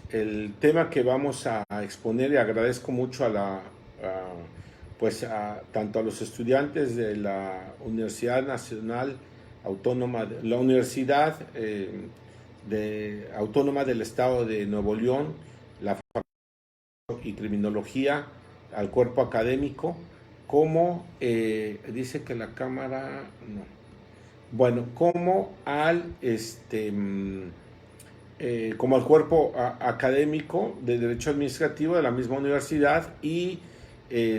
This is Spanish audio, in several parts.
el tema que vamos a exponer, y agradezco mucho tanto a los estudiantes de la Universidad Nacional Autónoma, la Universidad Autónoma del Estado de Nuevo León, la y Criminología, al cuerpo académico, como dice que la cámara, no, bueno, como al cuerpo académico de Derecho Administrativo de la misma universidad y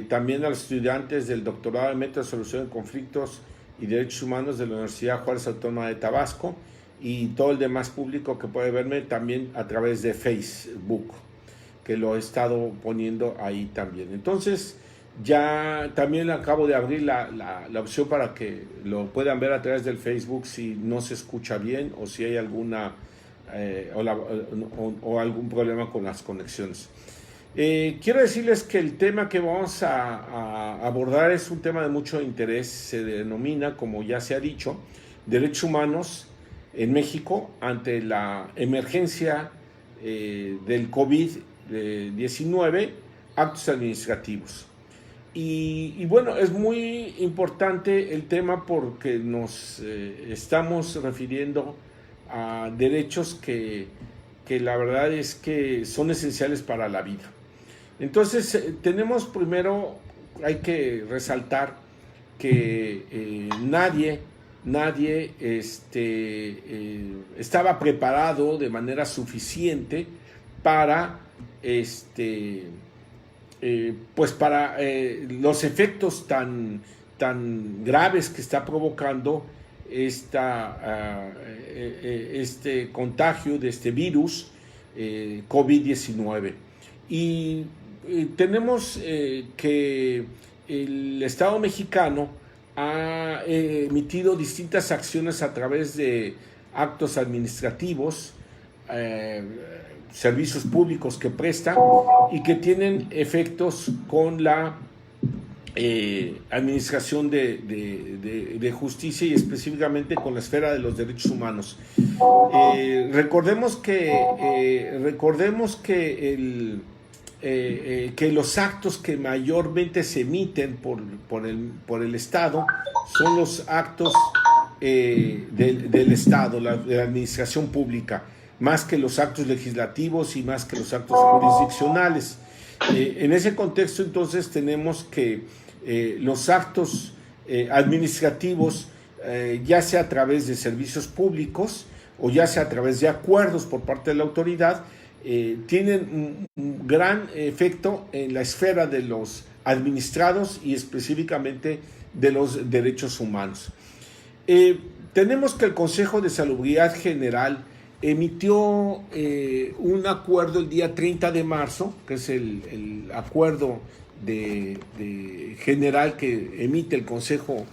también a los estudiantes del doctorado en Método de Solución de Conflictos y Derechos Humanos de la Universidad Juárez Autónoma de Tabasco y todo el demás público que puede verme también a través de Facebook, que lo he estado poniendo ahí también. Entonces, ya también acabo de abrir la opción para que lo puedan ver a través del Facebook si no se escucha bien o si hay alguna o algún problema con las conexiones. Quiero decirles que el tema que vamos a abordar es un tema de mucho interés. Se denomina, como ya se ha dicho, derechos humanos en México ante la emergencia del COVID-19, actos administrativos. Y bueno, es muy importante el tema porque nos estamos refiriendo a derechos que la verdad es que son esenciales para la vida. Entonces, tenemos primero, hay que resaltar que nadie estaba preparado de manera suficiente para pues para los efectos tan graves que está provocando este contagio de este virus COVID-19. Y tenemos que el Estado mexicano ha emitido distintas acciones a través de actos administrativos, servicios públicos que presta y que tienen efectos con la administración de justicia y específicamente con la esfera de los derechos humanos. Recordemos que los actos que mayormente se emiten por el Estado son los actos del Estado, de la administración pública, más que los actos legislativos y más que los actos jurisdiccionales. En ese contexto, entonces, tenemos que los actos administrativos, ya sea a través de servicios públicos o ya sea a través de acuerdos por parte de la autoridad, tienen un gran efecto en la esfera de los administrados y específicamente de los derechos humanos. Tenemos que el Consejo de Salubridad General emitió un acuerdo el día 30 de marzo, que es el acuerdo general que emite el Consejo,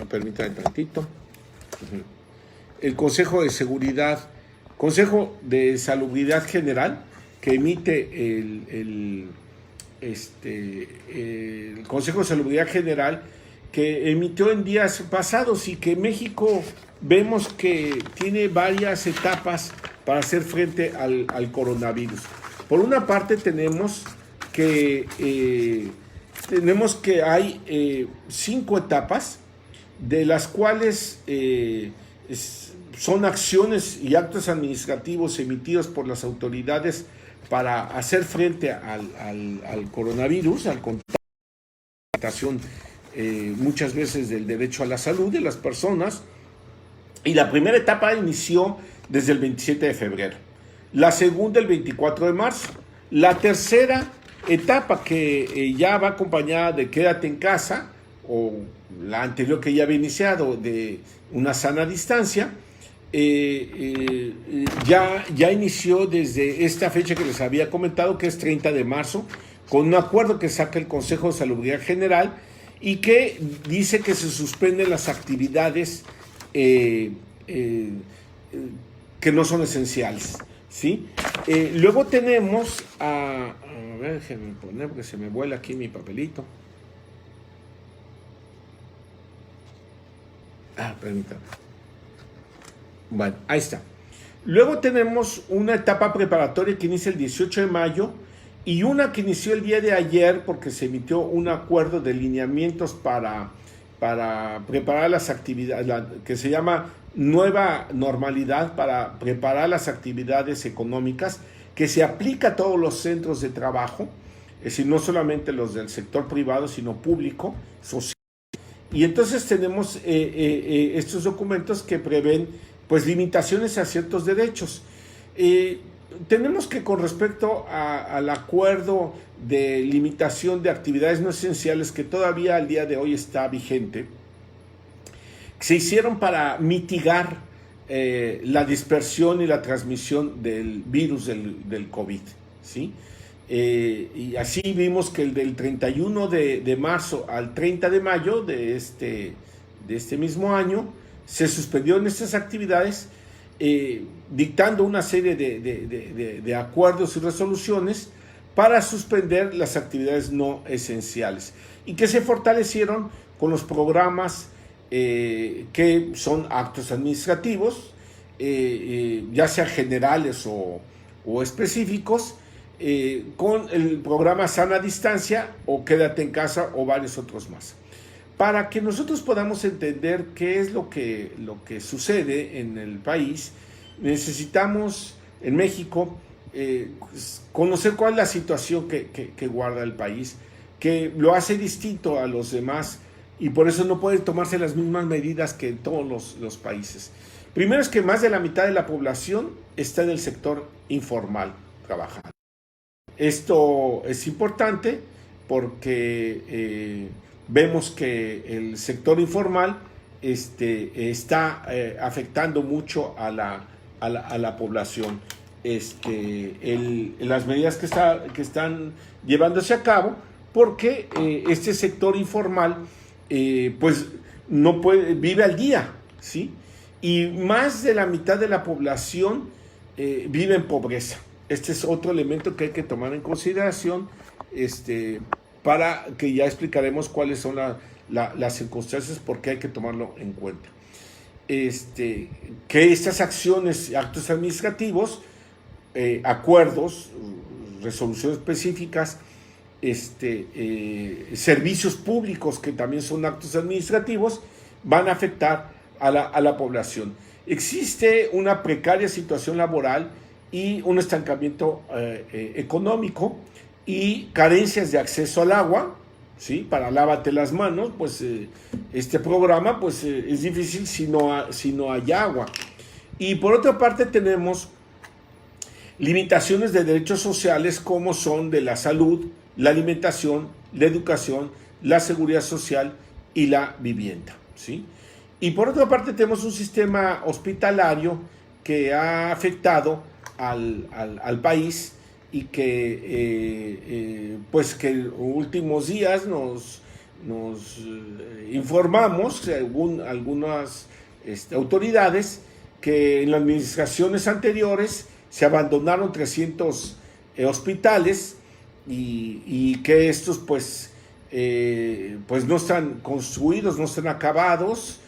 permítanme tantito, el Consejo de Salubridad General, que emite el Consejo de Salubridad General, que emitió en días pasados y que México vemos que tiene varias etapas para hacer frente al coronavirus. Por una parte tenemos que hay 5 etapas, de las cuales son acciones y actos administrativos emitidos por las autoridades para hacer frente al coronavirus, al contagio, muchas veces del derecho a la salud de las personas. Y la primera etapa inició desde el 27 de febrero, la segunda el 24 de marzo, la tercera etapa que ya va acompañada de quédate en casa, o la anterior que ya había iniciado de una sana distancia, ya inició desde esta fecha que les había comentado, que es 30 de marzo, con un acuerdo que saca el Consejo de Salubridad General y que dice que se suspenden las actividades que no son esenciales, ¿sí? Luego tenemos a ver, déjenme poner porque se me vuela aquí mi papelito. Permítame. Bueno, ahí está. Luego tenemos una etapa preparatoria que inicia el 18 de mayo y una que inició el día de ayer porque se emitió un acuerdo de lineamientos para preparar las actividades, que se llama nueva normalidad, para preparar las actividades económicas, que se aplica a todos los centros de trabajo, es decir, no solamente los del sector privado, sino público, social. Y entonces tenemos estos documentos que prevén pues limitaciones a ciertos derechos. Tenemos que con respecto al acuerdo de limitación de actividades no esenciales que todavía al día de hoy está vigente, se hicieron para mitigar la dispersión y la transmisión del virus del COVID, ¿sí? Y así vimos que el del 31 de marzo al 30 de mayo de este mismo año se suspendieron estas actividades, dictando una serie de acuerdos y resoluciones para suspender las actividades no esenciales y que se fortalecieron con los programas que son actos administrativos, ya sea generales o específicos, con el programa Sana Distancia o Quédate en Casa o varios otros más. Para que nosotros podamos entender qué es lo que sucede en el país, necesitamos en México conocer cuál es la situación que guarda el país, que lo hace distinto a los demás y por eso no pueden tomarse las mismas medidas que en todos los países. Primero es que más de la mitad de la población está en el sector informal trabajando. Esto es importante porque vemos que el sector informal está afectando mucho a la población. Las medidas que están llevándose a cabo, porque este sector informal pues no vive al día, ¿sí? Y más de la mitad de la población vive en pobreza. Este es otro elemento que hay que tomar en consideración, para que ya explicaremos cuáles son las circunstancias, por qué hay que tomarlo en cuenta. Que estas acciones, actos administrativos, acuerdos, resoluciones específicas, servicios públicos que también son actos administrativos, van a afectar a la población. Existe una precaria situación laboral y un estancamiento económico y carencias de acceso al agua, ¿sí? Para lávate las manos, pues este programa pues es difícil si no hay agua. Y por otra parte tenemos limitaciones de derechos sociales como son de la salud, la alimentación, la educación, la seguridad social y la vivienda, ¿sí? Y por otra parte tenemos un sistema hospitalario que ha afectado al país y que pues que en últimos días nos informamos, según algunas autoridades, que en las administraciones anteriores se abandonaron 300 hospitales y que estos pues no están construidos, no están acabados.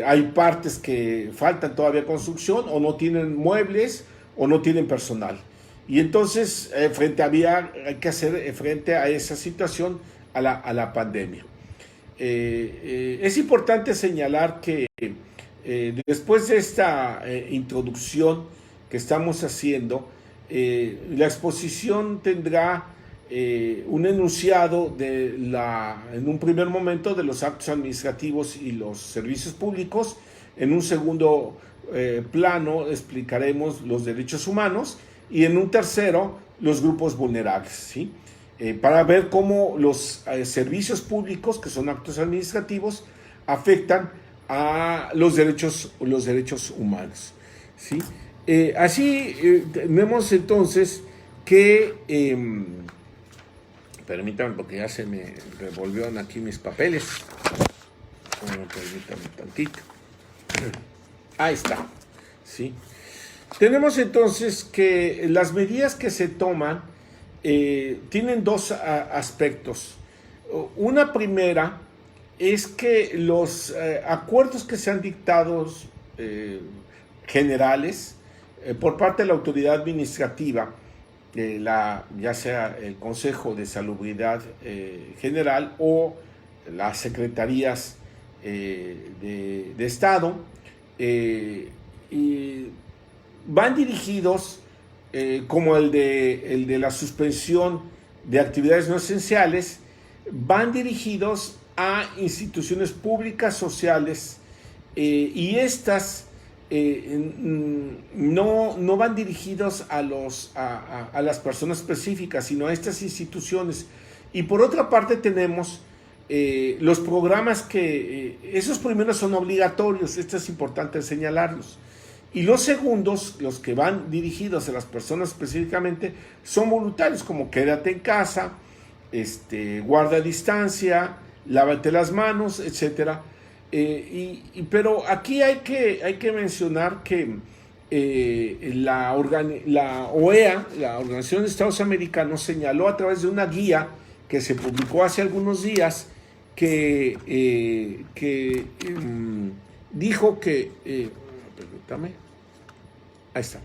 Hay partes que faltan todavía construcción o no tienen muebles o no tienen personal. Y entonces hay que hacer frente a esa situación, a la pandemia. Es importante señalar que después de esta introducción que estamos haciendo, la exposición tendrá un enunciado en un primer momento de los actos administrativos y los servicios públicos. En un segundo plano explicaremos los derechos humanos y en un tercero los grupos vulnerables, ¿sí? Para ver cómo los servicios públicos, que son actos administrativos, afectan a los derechos humanos, ¿sí? Así vemos entonces que permítanme porque ya se me revolvieron aquí mis papeles. Permítanme tantito. Ahí está, ¿sí? Tenemos entonces que las medidas que se toman tienen dos aspectos. Una primera es que los acuerdos que se han dictado generales por parte de la autoridad administrativa, ya sea el Consejo de Salubridad General o las secretarías de Estado, y van dirigidos, como el de la suspensión de actividades no esenciales, van dirigidos a instituciones públicas sociales, y estas no van dirigidos a las personas específicas, sino a estas instituciones. Y por otra parte tenemos los programas que esos primeros son obligatorios, esto es importante señalarlos. Y los segundos, los que van dirigidos a las personas específicamente, son voluntarios, como quédate en casa, guarda distancia, lávate las manos, etcétera. Pero aquí hay que mencionar que la OEA, la Organización de Estados Americanos, señaló a través de una guía que se publicó hace algunos días que dijo que permítame, ahí está,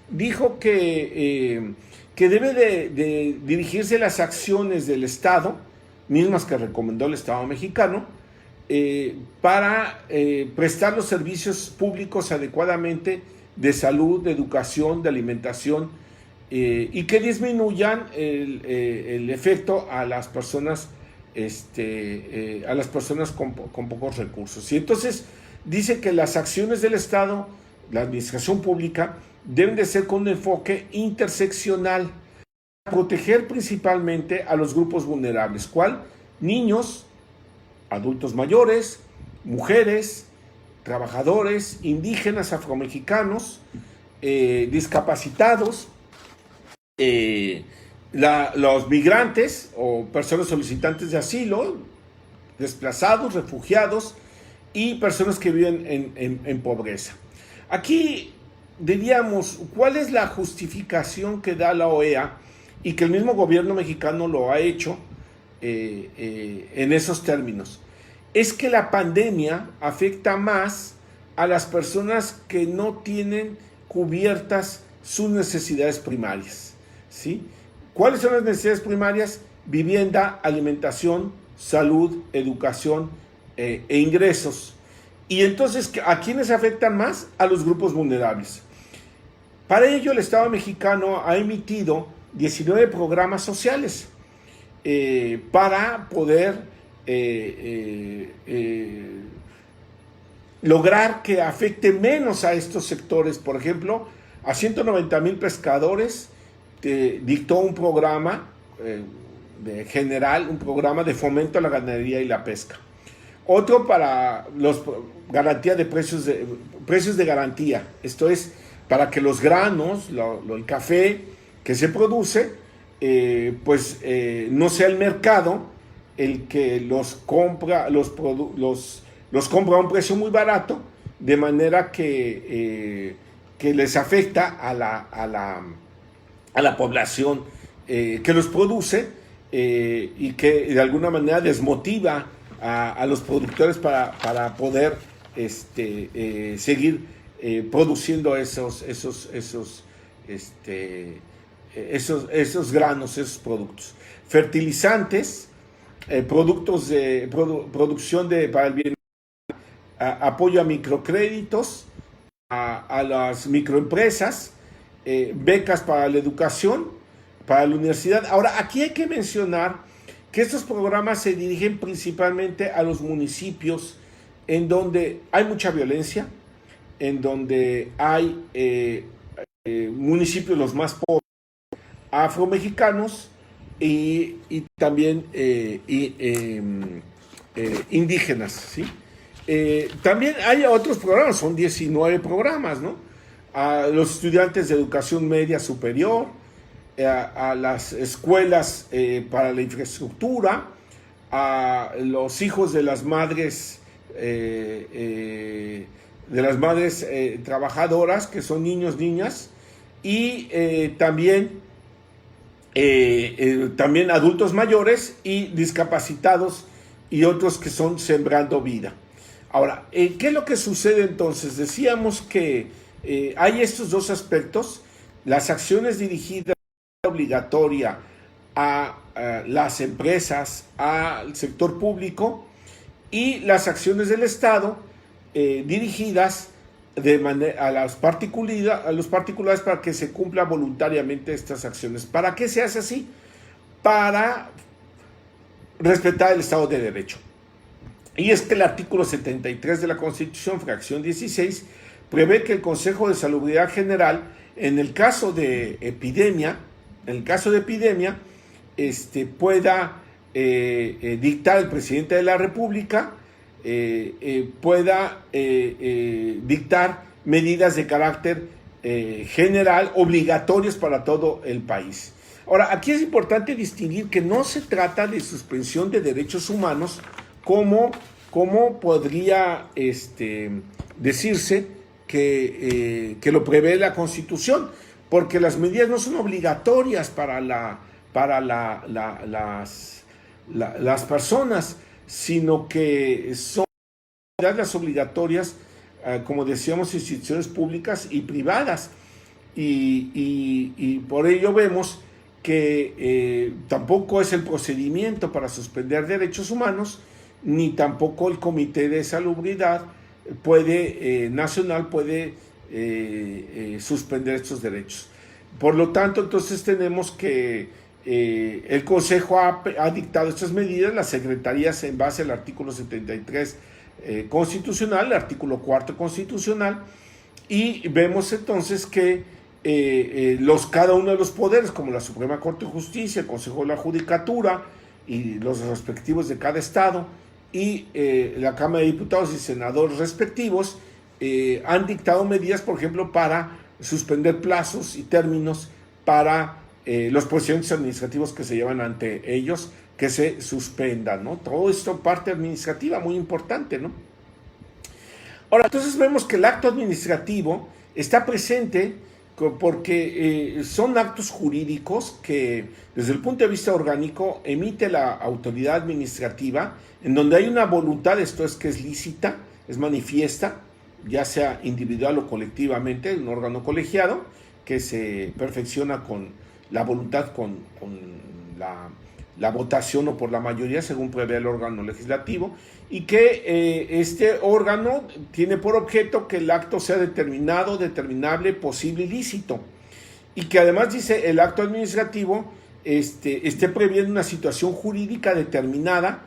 dijo que debe de dirigirse las acciones del Estado, mismas que recomendó el Estado mexicano, para prestar los servicios públicos adecuadamente de salud, de educación, de alimentación, y que disminuyan el efecto a las personas, con pocos recursos. Y entonces dice que las acciones del Estado, la administración pública, deben de ser con un enfoque interseccional, proteger principalmente a los grupos vulnerables. ¿Cuál? Niños, adultos mayores, mujeres, trabajadores, indígenas, afromexicanos, discapacitados, los migrantes o personas solicitantes de asilo, desplazados, refugiados y personas que viven en pobreza. Aquí diríamos, ¿cuál es la justificación que da la OEA y que el mismo gobierno mexicano lo ha hecho en esos términos? Es que la pandemia afecta más a las personas que no tienen cubiertas sus necesidades primarias, ¿sí? ¿Cuáles son las necesidades primarias? Vivienda, alimentación, salud, educación e ingresos. Y entonces, ¿a quiénes afectan más? A los grupos vulnerables. Para ello, el Estado mexicano ha emitido 19 programas sociales para poder lograr que afecte menos a estos sectores. Por ejemplo, a 190,000 pescadores dictó un programa un programa de fomento a la ganadería y la pesca. Otro para garantía de precios de garantía. Esto es para que los granos, el café que se produce, no sea el mercado el que los compra a un precio muy barato, de manera que les afecta a la población que los produce, y que de alguna manera desmotiva a los productores para poder seguir produciendo esos granos, esos productos. Fertilizantes, productos de producción para el bien, apoyo a microcréditos, a las microempresas, becas para la educación, para la universidad. Ahora, aquí hay que mencionar que estos programas se dirigen principalmente a los municipios en donde hay mucha violencia, en donde hay municipios los más pobres, afromexicanos y también indígenas, ¿sí? También hay otros programas, son 19 programas, ¿no? A los estudiantes de educación media superior, a las escuelas para la infraestructura, a los hijos de las madres trabajadoras, que son niños, niñas, y también adultos mayores y discapacitados y otros que son Sembrando Vida. Ahora, ¿qué es lo que sucede entonces? Decíamos que hay estos dos aspectos, las acciones dirigidas obligatoria a las empresas, al sector público, y las acciones del Estado dirigidas a los particulares para que se cumplan voluntariamente estas acciones. ¿Para qué se hace así? Para respetar el Estado de Derecho. Y es que el artículo 73 de la Constitución, fracción 16, prevé que el Consejo de Salubridad General, en el caso de epidemia, pueda dictar el presidente de la República, pueda dictar medidas de carácter general, obligatorias para todo el país. Ahora, aquí es importante distinguir que no se trata de suspensión de derechos humanos como podría decirse que lo prevé la Constitución, porque las medidas no son obligatorias para las personas, sino que son las obligatorias, como decíamos, instituciones públicas y privadas. Y por ello vemos que tampoco es el procedimiento para suspender derechos humanos, ni tampoco el Comité de Salubridad nacional puede suspender estos derechos. Por lo tanto, entonces tenemos que el Consejo ha dictado estas medidas, las secretarías en base al artículo 73 constitucional, el artículo 4 constitucional, y vemos entonces que cada uno de los poderes, como la Suprema Corte de Justicia, el Consejo de la Judicatura y los respectivos de cada estado, y la Cámara de Diputados y Senadores respectivos, han dictado medidas, por ejemplo, para suspender plazos y términos para los procedimientos administrativos que se llevan ante ellos, que se suspendan, ¿no? Todo esto parte administrativa muy importante, ¿no? Ahora, entonces vemos que el acto administrativo está presente porque son actos jurídicos que, desde el punto de vista orgánico, emite la autoridad administrativa, en donde hay una voluntad, esto es que es lícita, es manifiesta, ya sea individual o colectivamente, un órgano colegiado, que se perfecciona con la voluntad, con la votación o por la mayoría, según prevé el órgano legislativo, y que este órgano tiene por objeto que el acto sea determinado, determinable, posible y lícito, y que además dice el acto administrativo esté previendo una situación jurídica determinada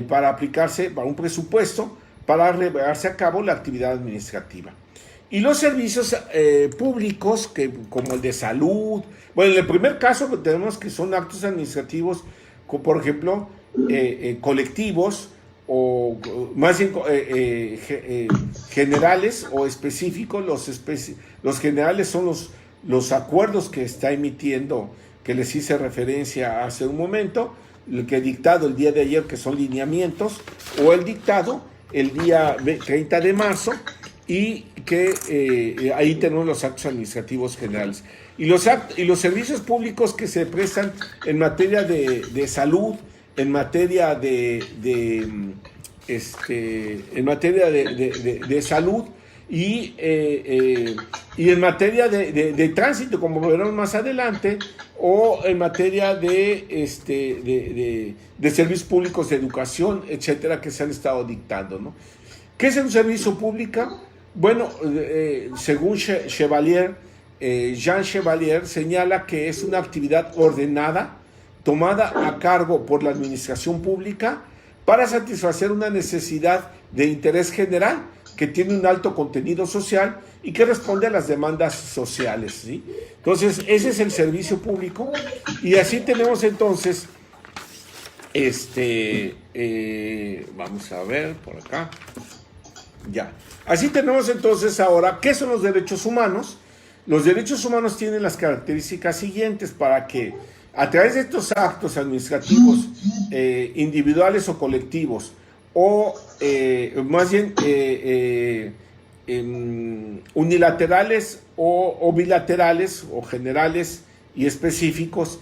para aplicarse para un presupuesto para llevarse a cabo la actividad administrativa. Y los servicios públicos, como el de salud, bueno, en el primer caso tenemos que son actos administrativos, por ejemplo, colectivos, o más bien generales o específicos. Los generales son los acuerdos que está emitiendo, que les hice referencia hace un momento, el que he dictado el día de ayer, que son lineamientos, o el dictado el día 30 de marzo, y que ahí tenemos los actos administrativos generales. Y los servicios públicos que se prestan en materia de salud, en materia de salud y en materia de tránsito, como veremos más adelante, o en materia de servicios públicos de educación, etcétera, que se han estado dictando, ¿no? ¿Qué es un servicio público? Bueno, según Jean Chevalier señala que es una actividad ordenada, tomada a cargo por la administración pública para satisfacer una necesidad de interés general que tiene un alto contenido social y que responde a las demandas sociales, ¿sí? Entonces, ese es el servicio público, y así tenemos entonces, vamos a ver por acá, ya. Así tenemos entonces ahora, ¿qué son los derechos humanos? Los derechos humanos tienen las características siguientes para que, a través de estos actos administrativos individuales o colectivos, o más bien unilaterales o bilaterales o generales y específicos,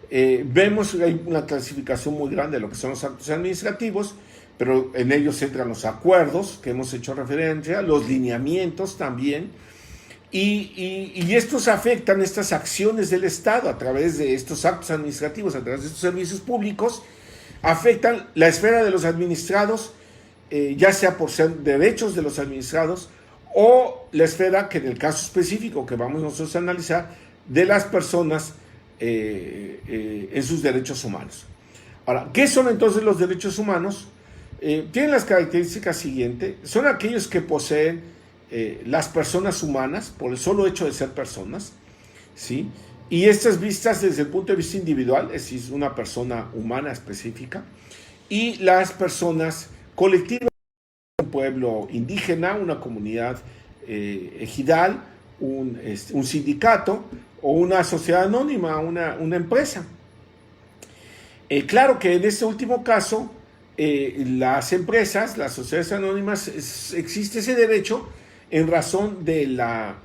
vemos que hay una clasificación muy grande de lo que son los actos administrativos, pero en ellos entran los acuerdos que hemos hecho referencia, los lineamientos también, Y estos afectan, estas acciones del Estado a través de estos actos administrativos, a través de estos servicios públicos, afectan la esfera de los administrados, ya sea por ser derechos de los administrados o la esfera que en el caso específico que vamos nosotros a analizar de las personas en sus derechos humanos. Ahora, ¿qué son entonces los derechos humanos? Tienen las características siguientes: son aquellos que poseen las personas humanas por el solo hecho de ser personas, ¿sí? Y estas vistas desde el punto de vista individual, es decir, una persona humana específica, y las personas colectivas, un pueblo indígena, una comunidad ejidal, un sindicato o una sociedad anónima, una empresa. Claro que en este último caso, las empresas, las sociedades anónimas, existe ese derecho en razón de la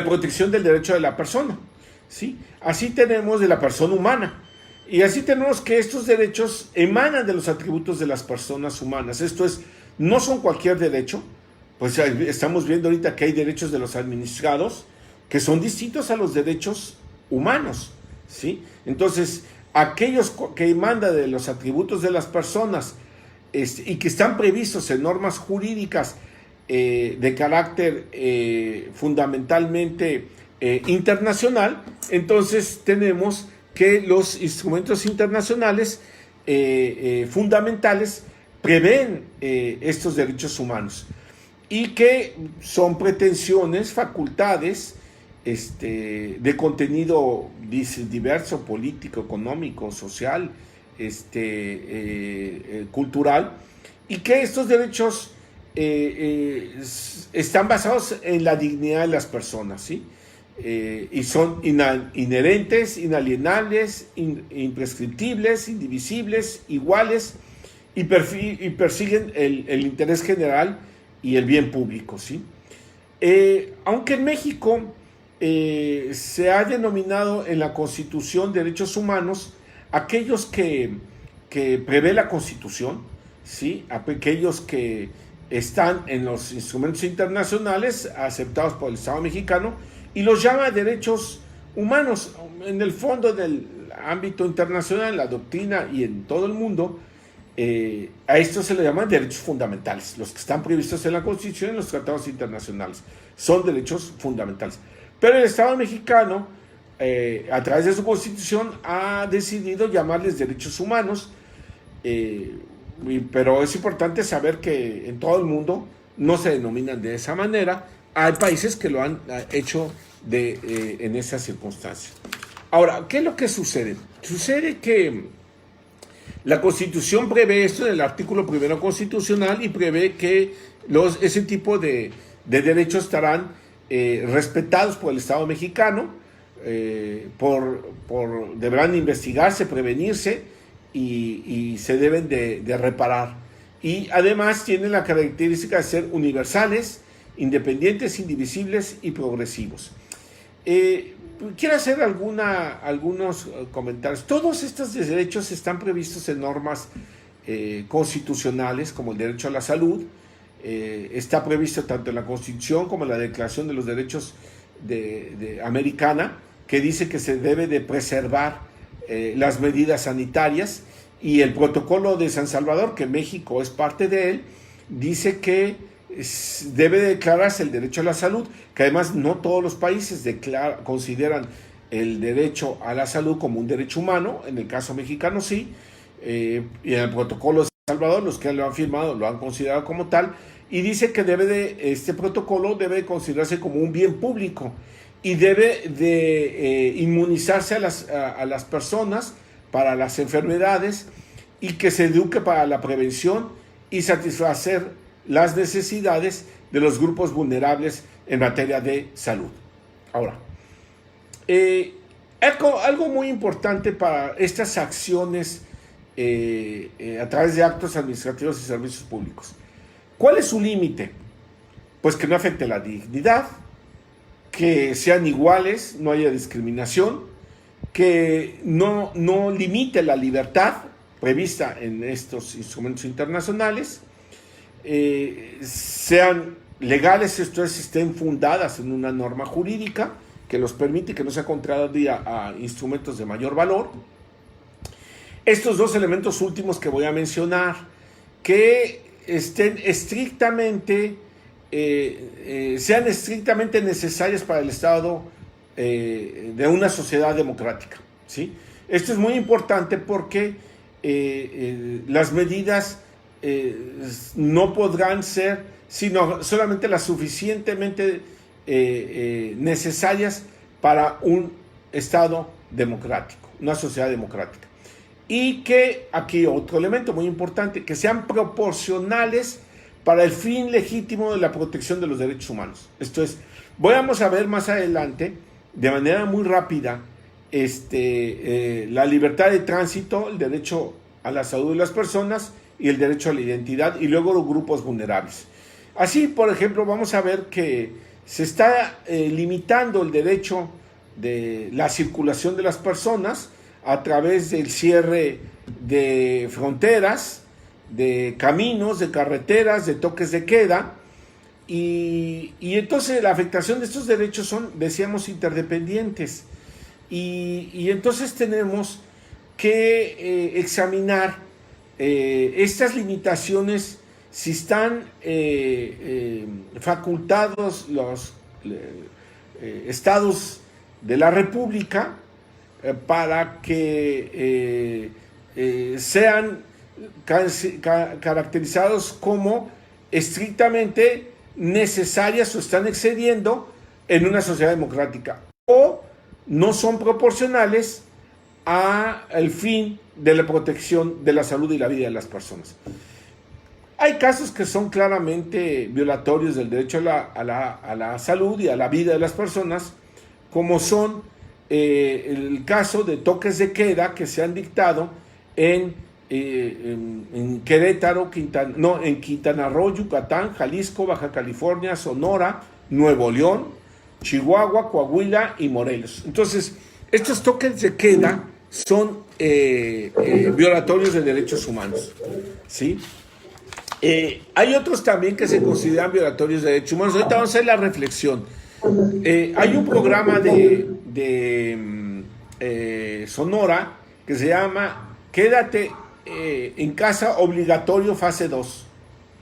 protección del derecho de la persona, ¿sí? Así tenemos de la persona humana, y así tenemos que estos derechos emanan de los atributos de las personas humanas. Esto es, no son cualquier derecho, pues estamos viendo ahorita que hay derechos de los administrados que son distintos a los derechos humanos, ¿sí? Entonces, aquellos que emanan de los atributos de las personas y que están previstos en normas jurídicas de carácter fundamentalmente internacional, entonces tenemos que los instrumentos internacionales fundamentales prevén estos derechos humanos y que son pretensiones, facultades de contenido diverso, político, económico, social, cultural, y que estos derechos están basados en la dignidad de las personas, ¿sí? Y son inherentes, inalienables, imprescriptibles, indivisibles, iguales, y persiguen el interés general y el bien público, ¿sí? Aunque en México se ha denominado en la Constitución derechos humanos aquellos que prevé la Constitución, ¿sí? Aquellos que están en los instrumentos internacionales aceptados por el Estado mexicano, y los llama derechos humanos. En el fondo del ámbito internacional, en la doctrina y en todo el mundo, a esto se le llaman derechos fundamentales. Los que están previstos en la Constitución y en los tratados internacionales son derechos fundamentales. Pero el Estado mexicano, a través de su Constitución, ha decidido llamarles derechos humanos, pero es importante saber que en todo el mundo no se denominan de esa manera. Hay países que lo han hecho en esas circunstancias. Ahora, ¿qué es lo que sucede? Sucede que la Constitución prevé esto en el artículo 1 constitucional, y prevé que ese tipo de derechos estarán respetados por el Estado mexicano, deberán investigarse, prevenirse y se deben de reparar. Y además tienen la característica de ser universales, independientes, indivisibles y progresivos. Quiero hacer algunos comentarios. Todos estos derechos están previstos en normas constitucionales, como el derecho a la salud. Está previsto tanto en la Constitución como en la Declaración de los Derechos americana, que dice que se debe de preservar las medidas sanitarias, y el Protocolo de San Salvador, que México es parte de él, dice que debe declararse el derecho a la salud, que además no todos los países consideran el derecho a la salud como un derecho humano. En el caso mexicano sí, y en el Protocolo de San Salvador los que lo han firmado lo han considerado como tal, y dice que este protocolo debe considerarse como un bien público y debe de inmunizarse a las personas para las enfermedades, y que se eduque para la prevención y satisfacer las necesidades de los grupos vulnerables en materia de salud. Ahora, algo muy importante para estas acciones a través de actos administrativos y servicios públicos. ¿Cuál es su límite? Pues que no afecte la dignidad, que sean iguales, no haya discriminación, que no limite la libertad prevista en estos instrumentos internacionales, sean legales, esto es, estén fundadas en una norma jurídica que los permite, que no sea contraria a instrumentos de mayor valor. Estos dos elementos últimos que voy a mencionar, que estén estrictamente, sean estrictamente necesarias para el Estado de una sociedad democrática, ¿sí? Esto es muy importante porque las medidas no podrán ser sino solamente las suficientemente necesarias para un Estado democrático, una sociedad democrática. Y que, aquí otro elemento muy importante, que sean proporcionales para el fin legítimo de la protección de los derechos humanos. Esto es, vamos a ver más adelante, de manera muy rápida, la libertad de tránsito, el derecho a la salud de las personas y el derecho a la identidad, y luego los grupos vulnerables. Así, por ejemplo, vamos a ver que se está limitando el derecho de la circulación de las personas a través del cierre de fronteras, de caminos, de carreteras, de toques de queda, y entonces la afectación de estos derechos son, decíamos, interdependientes, y entonces tenemos que examinar estas limitaciones, si están facultados los estados de la República para que sean caracterizados como estrictamente necesarias o están excediendo en una sociedad democrática, o no son proporcionales al fin de la protección de la salud y la vida de las personas. Hay casos que son claramente violatorios del derecho a la salud y a la vida de las personas, como son el caso de toques de queda que se han dictado en Querétaro, en Quintana Roo, Yucatán, Jalisco, Baja California, Sonora, Nuevo León, Chihuahua, Coahuila y Morelos. Entonces, estos toques de queda son violatorios de derechos humanos, ¿sí? Hay otros también que se consideran violatorios de derechos humanos. Ahorita vamos a hacer la reflexión. Hay un programa de Sonora que se llama Quédate en casa obligatorio fase 2,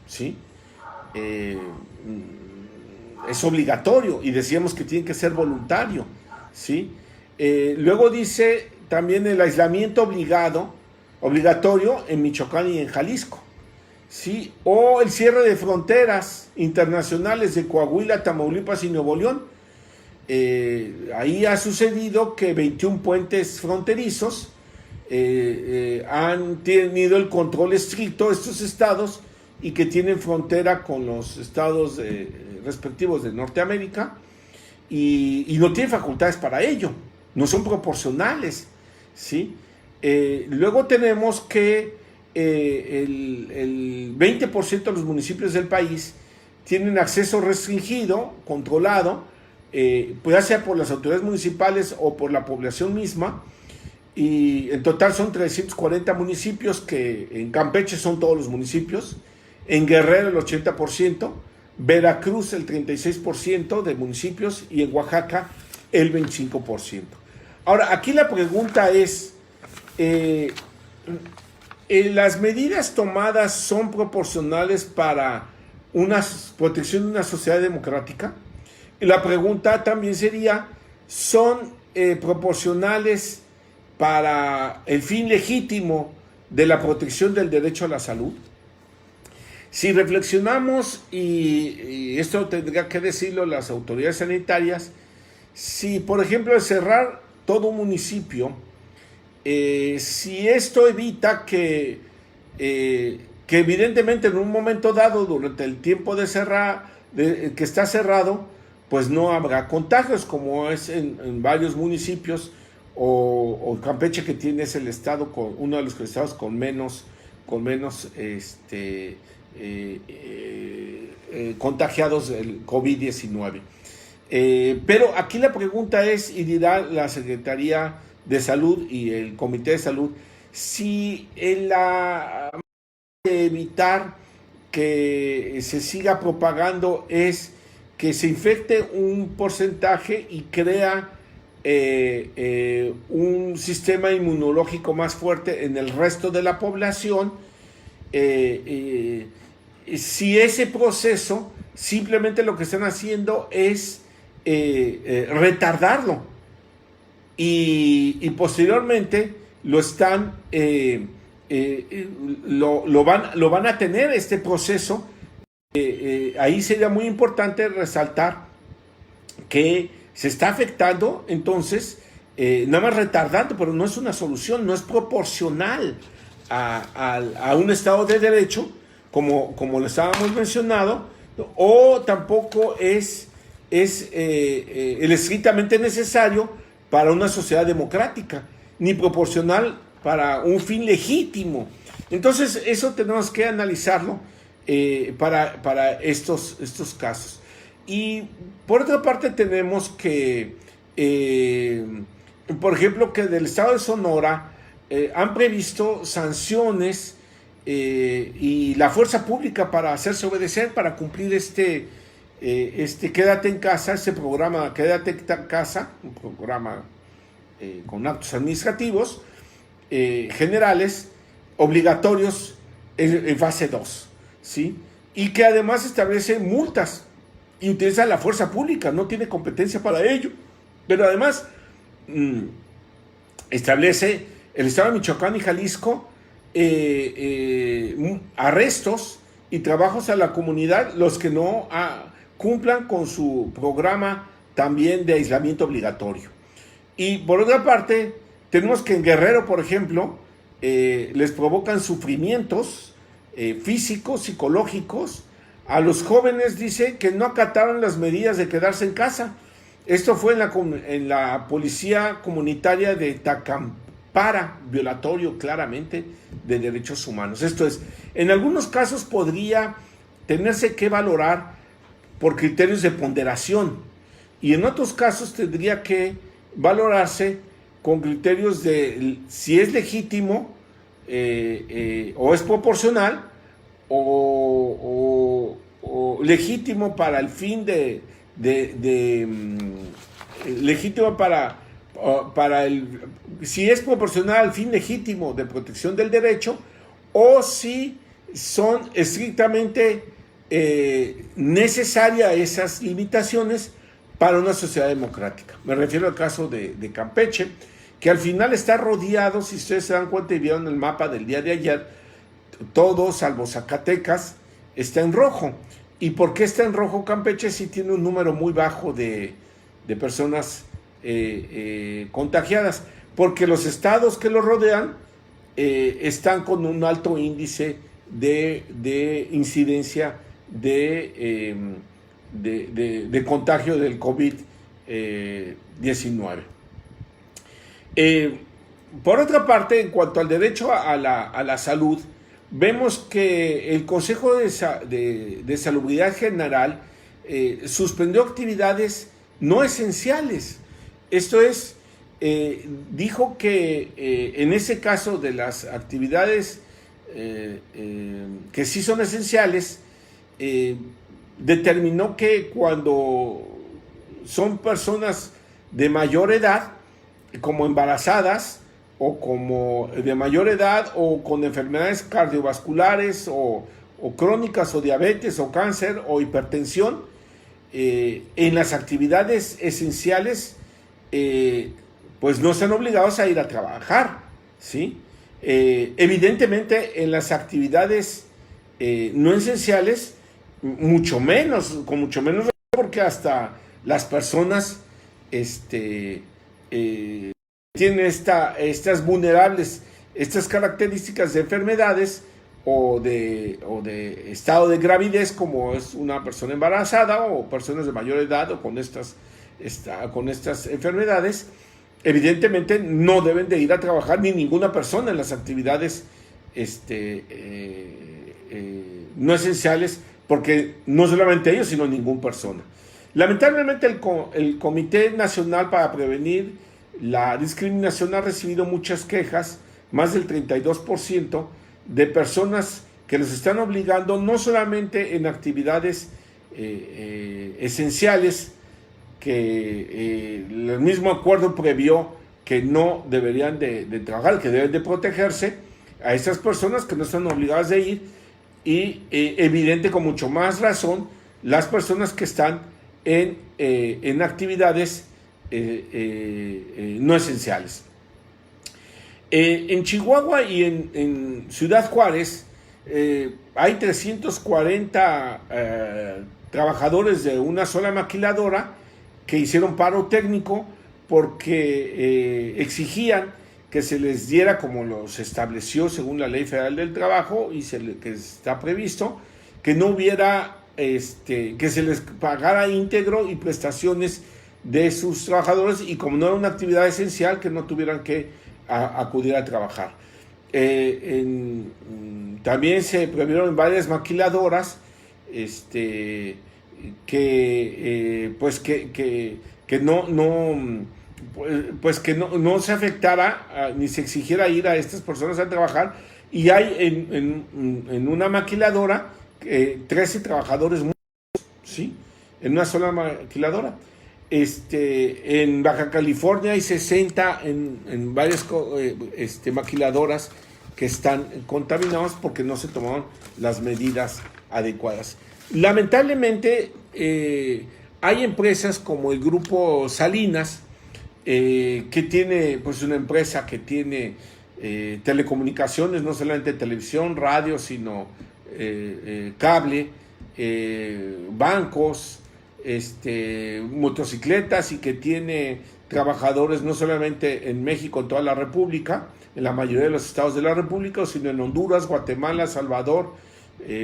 ¿sí? Es obligatorio y decíamos que tiene que ser voluntario, ¿sí? Luego dice también el aislamiento obligatorio en Michoacán y en Jalisco, ¿sí? O el cierre de fronteras internacionales de Coahuila, Tamaulipas y Nuevo León. Ahí ha sucedido que 21 puentes fronterizos han tenido el control estricto de estos estados y que tienen frontera con los estados respectivos de Norteamérica y no tienen facultades para ello, no son proporcionales, ¿sí? Luego tenemos que el 20% de los municipios del país tienen acceso restringido, controlado, pues ya sea por las autoridades municipales o por la población misma, y en total son 340 municipios, que en Campeche son todos los municipios, en Guerrero el 80%, Veracruz el 36% de municipios y en Oaxaca el 25%. Ahora, aquí la pregunta es, ¿las medidas tomadas son proporcionales para una protección de una sociedad democrática? Y la pregunta también sería, ¿son proporcionales para el fin legítimo de la protección del derecho a la salud? Si reflexionamos, y esto tendría que decirlo las autoridades sanitarias, si por ejemplo cerrar todo un municipio, si esto evita que evidentemente en un momento dado, durante el tiempo que está cerrado, pues no habrá contagios, como es en varios municipios, o Campeche, que tiene es el estado uno de los estados con menos contagiados del COVID-19. Pero aquí la pregunta es, y dirá la Secretaría de Salud y el Comité de Salud, si en la evitar que se siga propagando es que se infecte un porcentaje y crea un sistema inmunológico más fuerte en el resto de la población. Si ese proceso simplemente lo que están haciendo es retardarlo y posteriormente lo están lo van a tener este proceso. Ahí sería muy importante resaltar que se está afectando, entonces, nada más retardando, pero no es una solución, no es proporcional a un Estado de Derecho, como lo estábamos mencionando, o tampoco es el estrictamente necesario para una sociedad democrática, ni proporcional para un fin legítimo. Entonces, eso tenemos que analizarlo para estos casos. Y por otra parte tenemos que, por ejemplo, que del Estado de Sonora han previsto sanciones y la fuerza pública para hacerse obedecer, para cumplir Quédate en Casa, este programa Quédate en Casa, un programa con actos administrativos generales, obligatorios en fase 2, ¿sí? Y que además establece multas y utiliza la fuerza pública, no tiene competencia para ello, pero además establece el Estado de Michoacán y Jalisco arrestos y trabajos a la comunidad, los que no cumplan con su programa también de aislamiento obligatorio. Y por otra parte, tenemos que en Guerrero, por ejemplo, les provocan sufrimientos físicos, psicológicos. A los jóvenes dice que no acataron las medidas de quedarse en casa. Esto fue en la policía comunitaria de Tacampara, violatorio claramente de derechos humanos. Esto es, en algunos casos podría tenerse que valorar por criterios de ponderación y en otros casos tendría que valorarse con criterios de si es legítimo o es proporcional o legítimo para el fin legítimo si es proporcional al fin legítimo de protección del derecho o si son estrictamente necesarias esas limitaciones para una sociedad democrática. Me refiero al caso de Campeche, que al final está rodeado, si ustedes se dan cuenta y vieron el mapa del día de ayer, todo, salvo Zacatecas, está en rojo. ¿Y por qué está en rojo Campeche si tiene un número muy bajo de personas contagiadas? Porque los estados que lo rodean están con un alto índice de incidencia de contagio del COVID-19. Por otra parte, en cuanto al derecho a la salud, vemos que el Consejo de Salubridad General suspendió actividades no esenciales. Esto es, dijo que en ese caso de las actividades que sí son esenciales, determinó que cuando son personas de mayor edad, como embarazadas o como de mayor edad o con enfermedades cardiovasculares o crónicas o diabetes o cáncer o hipertensión, en las actividades esenciales pues no están obligados a ir a trabajar, ¿sí? Evidentemente en las actividades no esenciales mucho menos, con mucho menos, porque hasta las personas tienen estas vulnerables, estas características de enfermedades o de estado de gravidez, como es una persona embarazada o personas de mayor edad o con estas enfermedades, evidentemente no deben de ir a trabajar ni ninguna persona en las actividades no esenciales, porque no solamente ellos, sino ninguna persona. Lamentablemente el Comité Nacional para Prevenir la Discriminación ha recibido muchas quejas, más del 32%, de personas que los están obligando no solamente en actividades esenciales, que el mismo acuerdo previó que no deberían de trabajar, que deben de protegerse a estas personas que no están obligadas de ir, y evidente con mucho más razón las personas que están en actividades no esenciales. En Chihuahua y en Ciudad Juárez hay 340 trabajadores de una sola maquiladora que hicieron paro técnico porque exigían que se les diera, como los estableció según la Ley Federal del Trabajo y que está previsto, que no hubiera, que se les pagara íntegro y prestaciones de sus trabajadores, y como no era una actividad esencial, que no tuvieran que acudir a trabajar. También se previeron varias maquiladoras que no se afectara ni se exigiera ir a estas personas a trabajar. Y hay en una maquiladora 13 trabajadores, ¿sí?, en una sola maquiladora. En Baja California hay 60 en varias maquiladoras que están contaminadas porque no se tomaron las medidas adecuadas. Lamentablemente hay empresas como el Grupo Salinas, que tiene, pues, una empresa que tiene telecomunicaciones, no solamente televisión, radio, sino cable, bancos, motocicletas, y que tiene trabajadores no solamente en México, en toda la República, en la mayoría de los estados de la República, sino en Honduras, Guatemala, Salvador,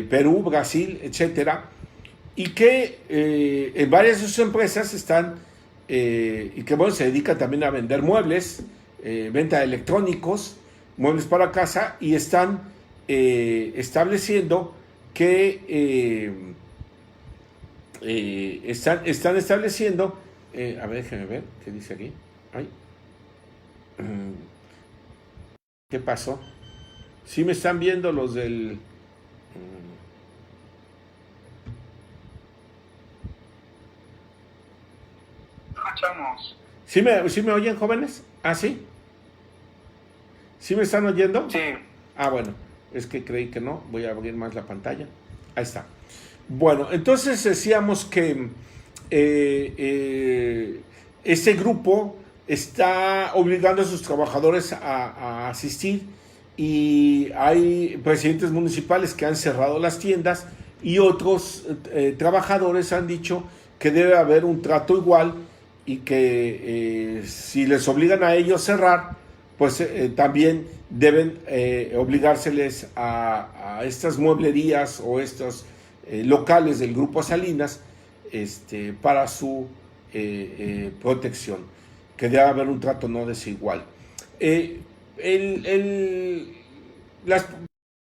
Perú, Brasil, etcétera, y que en varias de sus empresas están, y que, bueno, se dedican también a vender muebles, venta de electrónicos, muebles para casa, y están estableciendo que están estableciendo, a ver, déjenme ver qué dice aquí. Ay. ¿Qué pasó? ¿Sí me están viendo los del... ¿Sí me oyen, jóvenes? ¿Ah, sí? ¿Sí me están oyendo? Sí. Ah, bueno, es que creí que no. Voy a abrir más la pantalla. Ahí está. Bueno, entonces decíamos que este grupo está obligando a sus trabajadores a asistir, y hay presidentes municipales que han cerrado las tiendas, y otros trabajadores han dicho que debe haber un trato igual, y que si les obligan a ellos cerrar, pues también deben obligárseles a estas mueblerías o estos locales del Grupo Salinas para su protección, que debe haber un trato no desigual.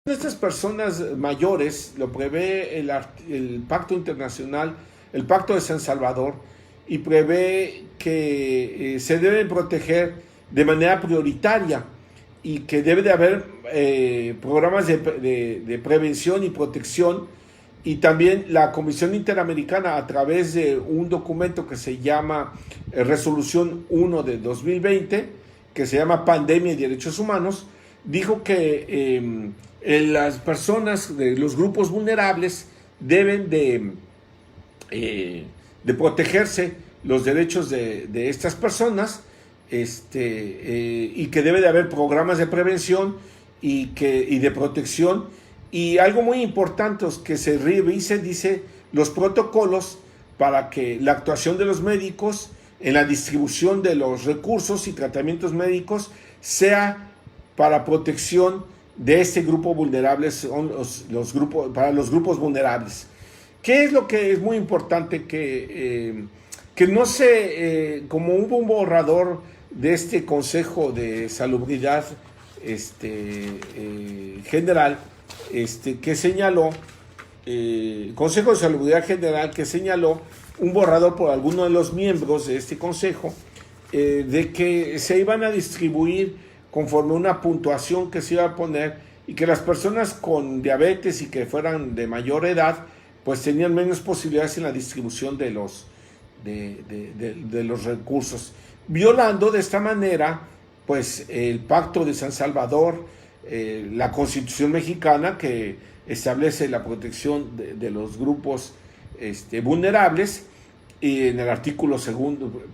Estas personas mayores lo prevé el Pacto Internacional, el Pacto de San Salvador, y prevé que se deben proteger de manera prioritaria, y que debe de haber programas de prevención y protección. Y también la Comisión Interamericana, a través de un documento que se llama Resolución 1 de 2020, que se llama Pandemia y Derechos Humanos, dijo que las personas de los grupos vulnerables deben de protegerse los derechos de estas personas, y que debe de haber programas de prevención y de protección. Y algo muy importante es que se revise, dice, los protocolos para que la actuación de los médicos en la distribución de los recursos y tratamientos médicos sea para protección de este grupo vulnerable, son para los grupos vulnerables. ¿Qué es lo que es muy importante? Que no se, como hubo un borrador de este Consejo de Salubridad General, que señaló, Consejo de Salubridad General, que señaló un borrador por alguno de los miembros de este consejo, de que se iban a distribuir conforme una puntuación que se iba a poner y que las personas con diabetes y que fueran de mayor edad, pues tenían menos posibilidades en la distribución de los recursos, violando de esta manera pues el Pacto de San Salvador, la Constitución mexicana, que establece la protección de los grupos vulnerables, y en el artículo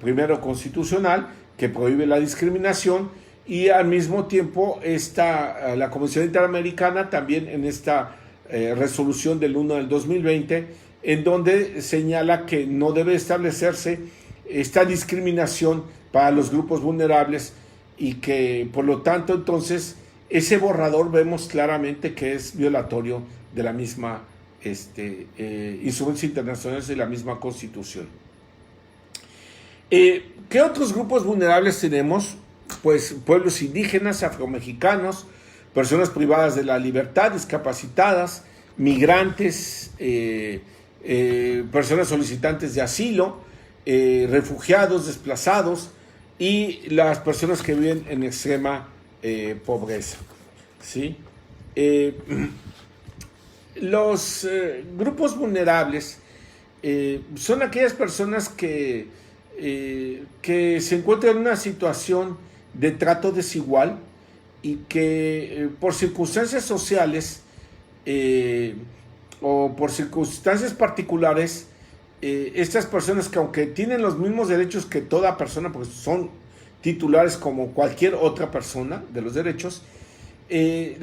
primero constitucional, que prohíbe la discriminación, y al mismo tiempo la Convención Interamericana también en esta resolución del 1 del 2020, en donde señala que no debe establecerse esta discriminación para los grupos vulnerables, y que por lo tanto entonces ese borrador vemos claramente que es violatorio de la misma instrumentos internacionales y la misma Constitución. ¿Qué otros grupos vulnerables tenemos? Pues pueblos indígenas, afromexicanos, personas privadas de la libertad, discapacitadas, migrantes, personas solicitantes de asilo, refugiados, desplazados, y las personas que viven en extrema pobreza, ¿sí? Los grupos vulnerables son aquellas personas que se encuentran en una situación de trato desigual, y que por circunstancias sociales o por circunstancias particulares, estas personas, que aunque tienen los mismos derechos que toda persona, porque son titulares como cualquier otra persona de los derechos, hay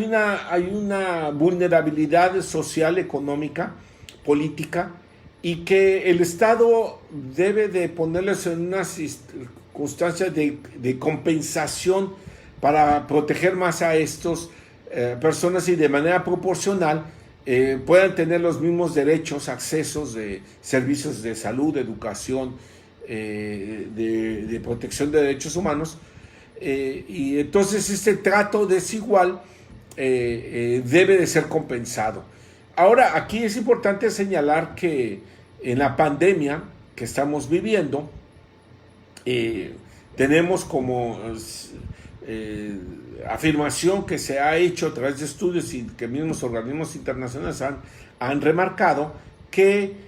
una vulnerabilidad social, económica, política, y que el Estado debe de ponerles en una circunstancia de compensación para proteger más a estas personas, y de manera proporcional puedan tener los mismos derechos, accesos de servicios de salud, de educación, de protección de derechos humanos. Y entonces este trato desigual debe de ser compensado. Ahora, aquí es importante señalar que en la pandemia que estamos viviendo, tenemos como afirmación que se ha hecho a través de estudios, y que mismos organismos internacionales han remarcado, que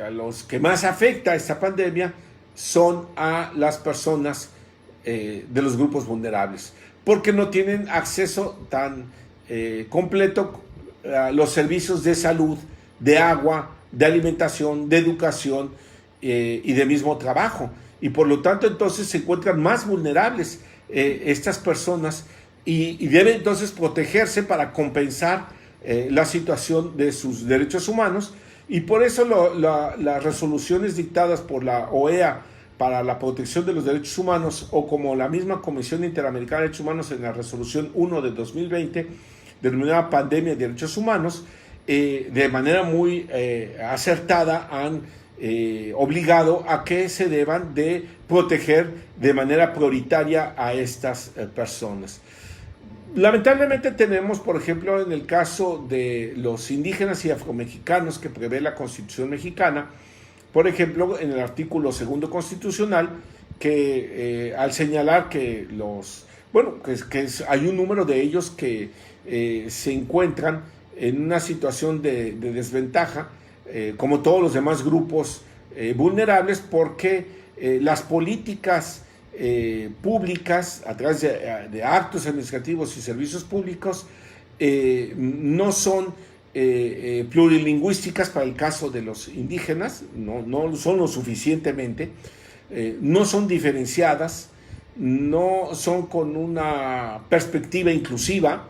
a los que más afecta esta pandemia son a las personas de los grupos vulnerables, porque no tienen acceso tan completo a los servicios de salud, de agua, de alimentación, de educación y de mismo trabajo, y por lo tanto entonces se encuentran más vulnerables estas personas, y deben entonces protegerse para compensar la situación de sus derechos humanos. Y por eso las resoluciones dictadas por la OEA para la protección de los derechos humanos, o como la misma Comisión Interamericana de Derechos Humanos en la resolución 1 de 2020, denominada Pandemia de Derechos Humanos, de manera muy acertada han obligado a que se deban de proteger de manera prioritaria a estas personas. Lamentablemente tenemos, por ejemplo, en el caso de los indígenas y afromexicanos, que prevé la Constitución mexicana, por ejemplo, en el artículo 2 constitucional, que al señalar que hay un número de ellos que se encuentran en una situación de desventaja, como todos los demás grupos vulnerables, porque las políticas públicas a través de actos administrativos y servicios públicos no son plurilingüísticas para el caso de los indígenas, no son lo suficientemente, no son diferenciadas, no son con una perspectiva inclusiva,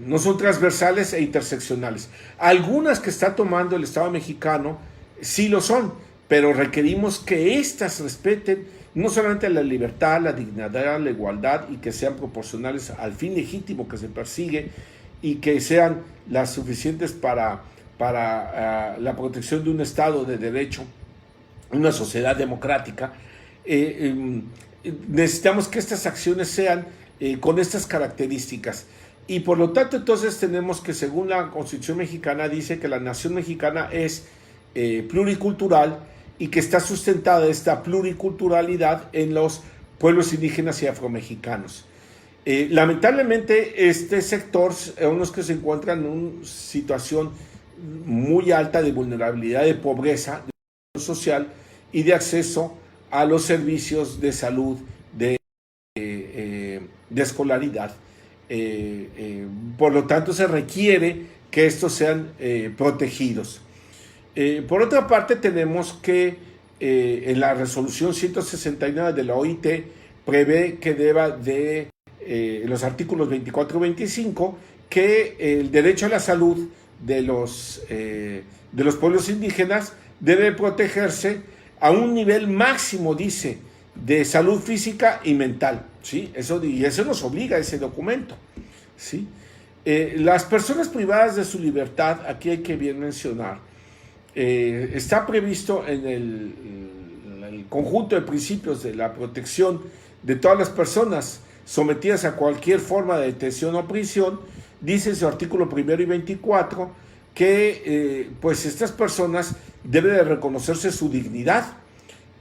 no son transversales e interseccionales. Algunas que está tomando el Estado mexicano sí lo son, pero requerimos que éstas respeten no solamente la libertad, la dignidad, la igualdad, y que sean proporcionales al fin legítimo que se persigue, y que sean las suficientes para la protección de un Estado de derecho, una sociedad democrática. Necesitamos que estas acciones sean con estas características. Y por lo tanto, entonces tenemos que, según la Constitución mexicana, dice que la nación mexicana es pluricultural, y que está sustentada esta pluriculturalidad en los pueblos indígenas y afromexicanos. Lamentablemente este sector son los que se encuentran en una situación muy alta de vulnerabilidad, de pobreza, de social y de acceso a los servicios de salud, de escolaridad. Por lo tanto, se requiere que estos sean protegidos. Por otra parte, tenemos que en la resolución 169 de la OIT prevé que deba de, los artículos 24 y 25, que el derecho a la salud de los pueblos indígenas debe protegerse a un nivel máximo, dice, de salud física y mental, ¿sí? Y eso nos obliga a ese documento, ¿sí? Las personas privadas de su libertad, aquí hay que bien mencionar, está previsto en el conjunto de principios de la protección de todas las personas sometidas a cualquier forma de detención o prisión, dice en su artículo 1 y 24 que pues estas personas deben de reconocerse su dignidad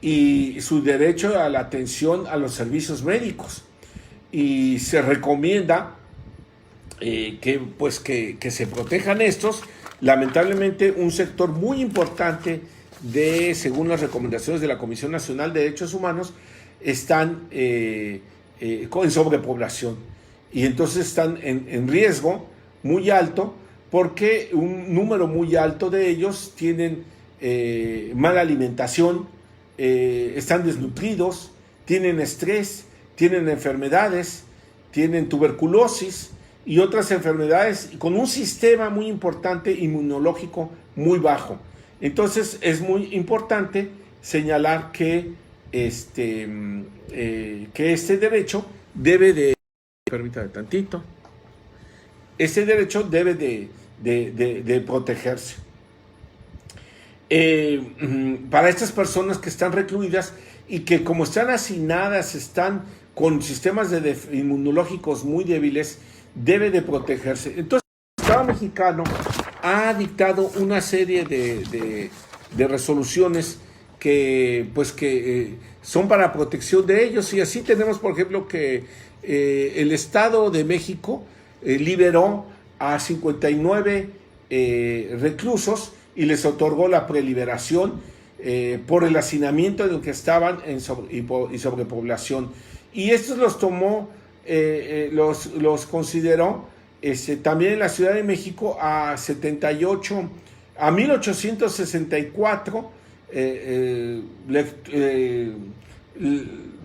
y su derecho a la atención a los servicios médicos, y se recomienda que se protejan estos. Lamentablemente, un sector muy importante según las recomendaciones de la Comisión Nacional de Derechos Humanos, están en sobrepoblación, y entonces están en riesgo muy alto, porque un número muy alto de ellos tienen mala alimentación, están desnutridos, tienen estrés, tienen enfermedades, tienen tuberculosis y otras enfermedades, con un sistema muy importante inmunológico muy bajo. Entonces es muy importante señalar que este derecho debe de, permítame tantito, este derecho debe de protegerse. Para estas personas que están recluidas y que, como están hacinadas, están con sistemas inmunológicos muy débiles, debe de protegerse. Entonces, el Estado mexicano ha dictado una serie de resoluciones que son para protección de ellos, y así tenemos, por ejemplo, que el Estado de México liberó a 59 reclusos y les otorgó la preliberación por el hacinamiento en el que estaban y sobrepoblación. Y estos los tomó, los consideró también en la Ciudad de México a 1864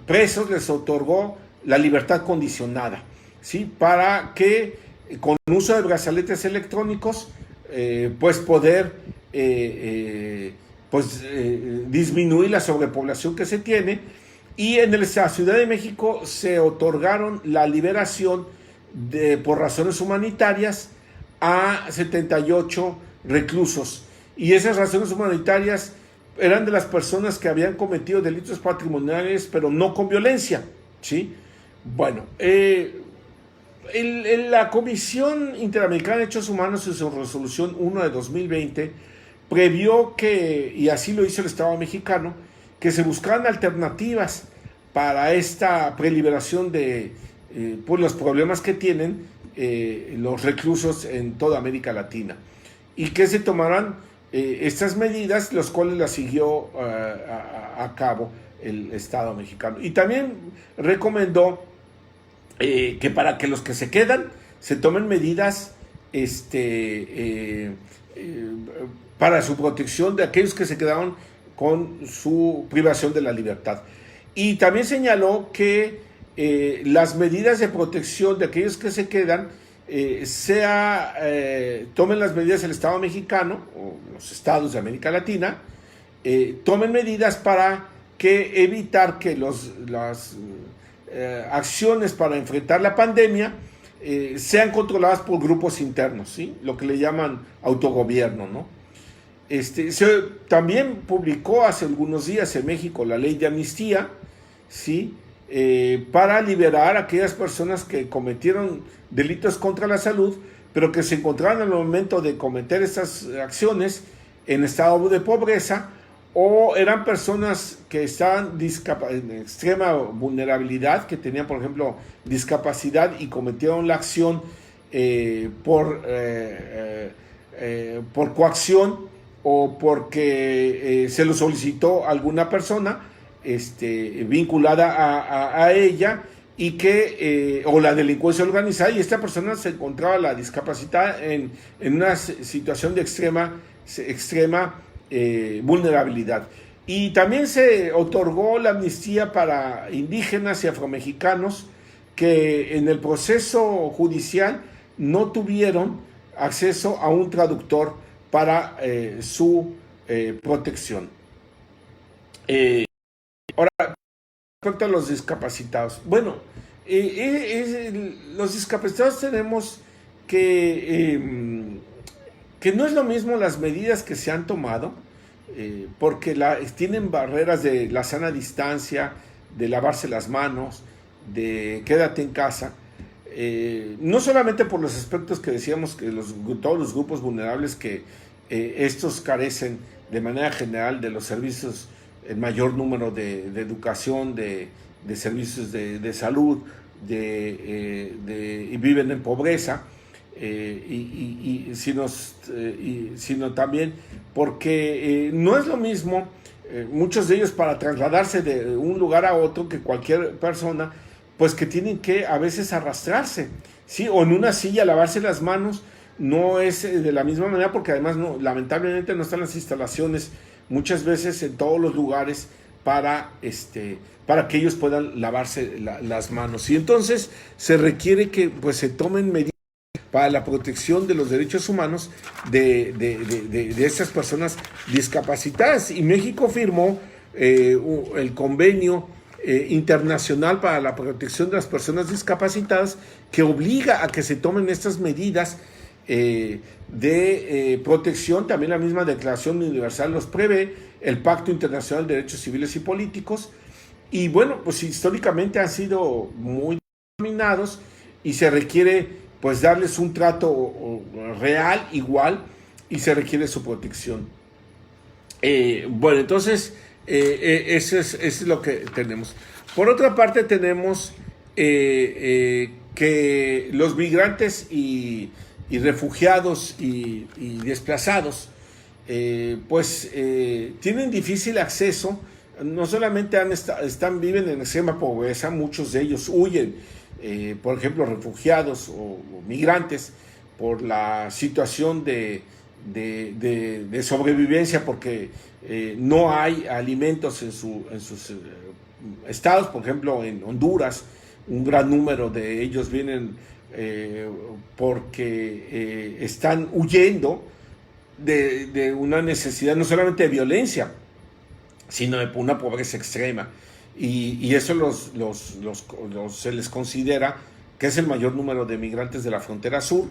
presos les otorgó la libertad condicionada, ¿sí? Para que con uso de brazaletes electrónicos poder disminuir la sobrepoblación que se tiene. Y en la Ciudad de México se otorgaron la liberación por razones humanitarias a 78 reclusos, y esas razones humanitarias eran de las personas que habían cometido delitos patrimoniales, pero no con violencia, ¿sí? Bueno, la Comisión Interamericana de Derechos Humanos, en su resolución 1 de 2020, previó que, y así lo hizo el Estado mexicano, que se buscaran alternativas para esta preliberación de los problemas que tienen los reclusos en toda América Latina, y que se tomaran estas medidas, las cuales las siguió a cabo el Estado mexicano. Y también recomendó que para que los que se quedan se tomen medidas para su protección de aquellos que se quedaron con su privación de la libertad. Y también señaló que las medidas de protección de aquellos que se quedan tomen las medidas el Estado mexicano o los estados de América Latina, tomen medidas para evitar que las acciones para enfrentar la pandemia sean controladas por grupos internos, ¿sí? Lo que le llaman autogobierno, ¿no? También publicó hace algunos días en México la ley de amnistía, ¿sí? Para liberar a aquellas personas que cometieron delitos contra la salud, pero que se encontraban al momento de cometer estas acciones en estado de pobreza, o eran personas que estaban en extrema vulnerabilidad, que tenían, por ejemplo, discapacidad y cometieron la acción por coacción o porque se lo solicitó alguna persona vinculada a ella, y que o la delincuencia organizada, y esta persona se encontraba la discapacidad en una situación de extrema vulnerabilidad. Y también se otorgó la amnistía para indígenas y afromexicanos que en el proceso judicial no tuvieron acceso a un traductor para su protección. Ahora, respecto a los discapacitados. Bueno, los discapacitados tenemos que no es lo mismo las medidas que se han tomado, porque tienen barreras de la sana distancia, de lavarse las manos, de quédate en casa, no solamente por los aspectos que decíamos que todos los grupos vulnerables que estos carecen de manera general de los servicios, el mayor número de educación, de servicios de salud, y viven en pobreza, sino también porque no es lo mismo muchos de ellos para trasladarse de un lugar a otro, que cualquier persona, pues que tienen que a veces arrastrarse, ¿sí? O en una silla lavarse las manos. No es de la misma manera, porque además lamentablemente no están las instalaciones muchas veces en todos los lugares para que ellos puedan lavarse las manos. Y entonces se requiere que pues se tomen medidas para la protección de los derechos humanos de estas personas discapacitadas. Y México firmó el convenio internacional para la protección de las personas discapacitadas, que obliga a que se tomen estas medidas de protección. También la misma Declaración Universal los prevé, el Pacto Internacional de Derechos Civiles y Políticos, y bueno, pues históricamente han sido muy determinados, y se requiere pues darles un trato real, igual, y se requiere su protección. Bueno, entonces eso es lo que tenemos. Por otra parte, tenemos que los migrantes y refugiados y desplazados tienen difícil acceso. No solamente viven en extrema pobreza, muchos de ellos huyen, por ejemplo, refugiados o migrantes, por la situación de sobrevivencia, porque no hay alimentos en sus estados. Por ejemplo, en Honduras, un gran número de ellos vienen porque están huyendo de una necesidad, no solamente de violencia, sino de una pobreza extrema. Y eso se les considera que es el mayor número de migrantes de la frontera sur,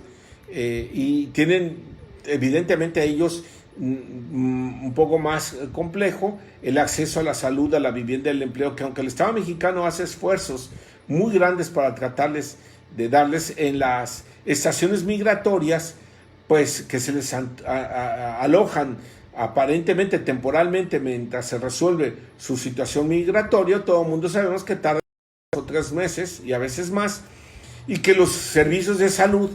y tienen evidentemente a ellos un poco más complejo el acceso a la salud, a la vivienda y al empleo, que aunque el Estado mexicano hace esfuerzos muy grandes para tratarles de darles en las estaciones migratorias, pues que se les alojan aparentemente temporalmente mientras se resuelve su situación migratoria. Todo el mundo sabemos que tarda 2 o 3 meses y a veces más, y que los servicios de salud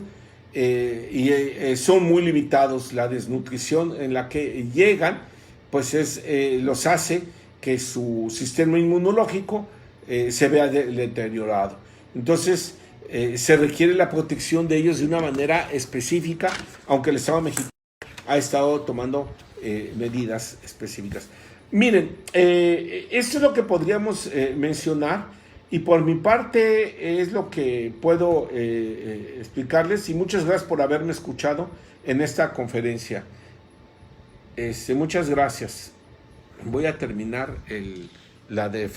son muy limitados. La desnutrición en la que llegan pues los hace que su sistema inmunológico se vea deteriorado. Entonces se requiere la protección de ellos de una manera específica, aunque el Estado mexicano ha estado tomando medidas específicas. Miren, esto es lo que podríamos mencionar, y por mi parte es lo que puedo explicarles, y muchas gracias por haberme escuchado en esta conferencia. Muchas gracias. Voy a terminar la de Facebook.